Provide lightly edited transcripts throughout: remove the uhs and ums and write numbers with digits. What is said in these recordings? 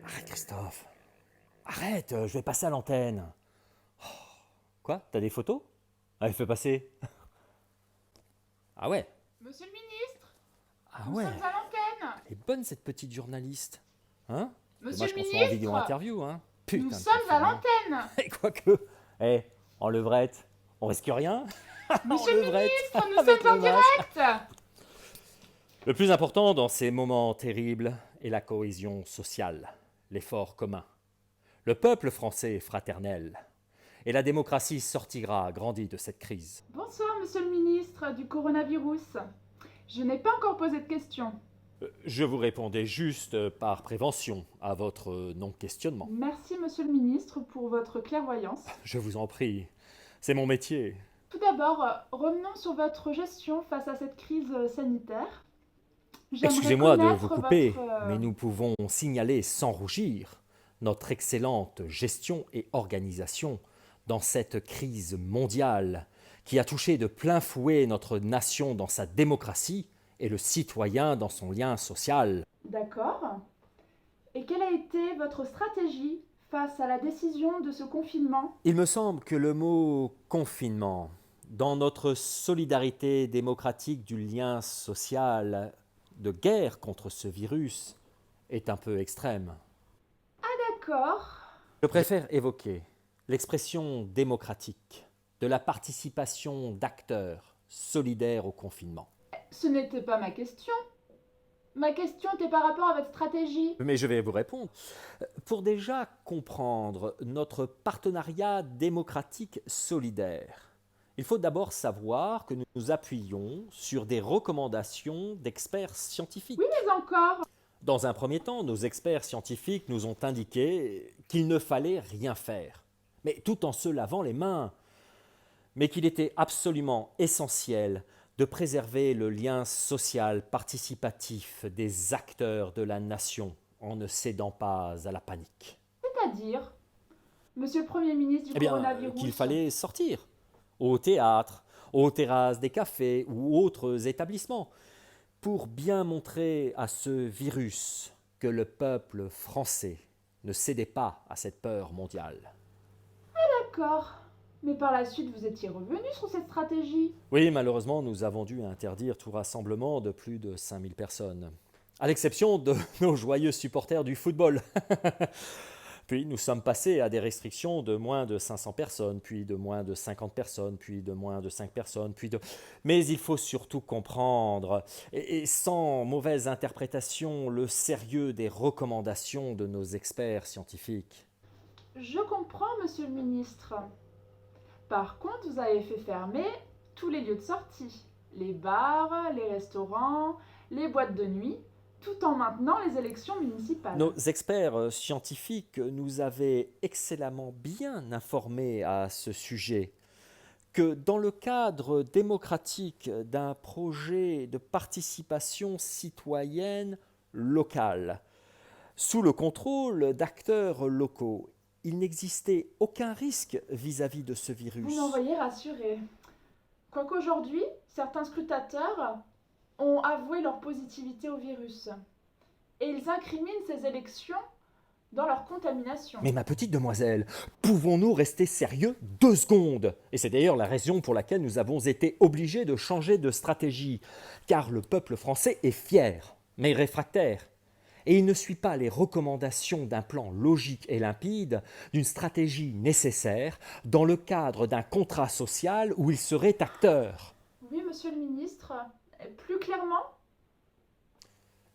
Arrête, Christophe. Arrête, je vais passer à l'antenne. Quoi? T'as des photos? Allez, fais passer. Ah ouais? Monsieur le ministre, Ah nous ouais? sommes à l'antenne. Elle est bonne cette petite journaliste. Hein? Monsieur Dommage le qu'on soit en vidéo ministre, interview, hein? nous Putain de sommes à confinement. l'antenne. Et quoique, en levrette, on risque rien. En Monsieur le levrette, ministre, nous avec sommes en le masque. direct. Le plus important dans ces moments terribles est la cohésion sociale, l'effort commun. Le peuple français est fraternel. Et la démocratie sortira grandie de cette crise. Bonsoir, monsieur le ministre du coronavirus. Je n'ai pas encore posé de questions. Je vous répondais juste par prévention à votre non-questionnement. Merci, monsieur le ministre, pour votre clairvoyance. Je vous en prie, c'est mon métier. Tout d'abord, revenons sur votre gestion face à cette crise sanitaire. J'aimerais Excusez-moi de connaître vous couper, votre, mais nous pouvons signaler sans rougir notre excellente gestion et organisation dans cette crise mondiale qui a touché de plein fouet notre nation dans sa démocratie et le citoyen dans son lien social. D'accord. Et quelle a été votre stratégie face à la décision de ce confinement? Il me semble que le mot confinement, dans notre solidarité démocratique du lien social, de guerre contre ce virus, est un peu extrême. D'accord. Je préfère évoquer l'expression démocratique de la participation d'acteurs solidaires au confinement. Ce n'était pas ma question. Ma question était par rapport à votre stratégie. Mais je vais vous répondre. Pour déjà comprendre notre partenariat démocratique solidaire, il faut d'abord savoir que nous nous appuyons sur des recommandations d'experts scientifiques. Oui, mais encore. Dans un premier temps, nos experts scientifiques nous ont indiqué qu'il ne fallait rien faire, mais tout en se lavant les mains, mais qu'il était absolument essentiel de préserver le lien social participatif des acteurs de la nation en ne cédant pas à la panique. C'est-à-dire, monsieur le Premier ministre du Eh bien, coronavirus. qu'il fallait sortir au théâtre, aux terrasses des cafés ou autres établissements pour bien montrer à ce virus que le peuple français ne cédait pas à cette peur mondiale. D'accord. Mais par la suite, vous étiez revenu sur cette stratégie. Oui, malheureusement, nous avons dû interdire tout rassemblement de plus de 5000 personnes, à l'exception de nos joyeux supporters du football. Puis nous sommes passés à des restrictions de moins de 500 personnes, puis de moins de 50 personnes, puis de moins de 5 personnes, puis de... Mais il faut surtout comprendre, et sans mauvaise interprétation, le sérieux des recommandations de nos experts scientifiques. Je comprends, monsieur le ministre. Par contre, vous avez fait fermer tous les lieux de sortie. Les bars, les restaurants, les boîtes de nuit, tout en maintenant les élections municipales. Nos experts scientifiques nous avaient excellemment bien informés à ce sujet que dans le cadre démocratique d'un projet de participation citoyenne locale, sous le contrôle d'acteurs locaux, il n'existait aucun risque vis-à-vis de ce virus. Vous m'envoyez rassuré. Quoiqu'aujourd'hui, certains scrutateurs ont avoué leur positivité au virus. Et ils incriminent ces élections dans leur contamination. Mais ma petite demoiselle, pouvons-nous rester sérieux 2 secondes? Et c'est d'ailleurs la raison pour laquelle nous avons été obligés de changer de stratégie, car le peuple français est fier, mais réfractaire. Et il ne suit pas les recommandations d'un plan logique et limpide, d'une stratégie nécessaire, dans le cadre d'un contrat social où il serait acteur. Oui, monsieur le ministre, plus clairement?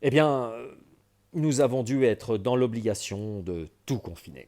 Eh bien, nous avons dû être dans l'obligation de tout confiner.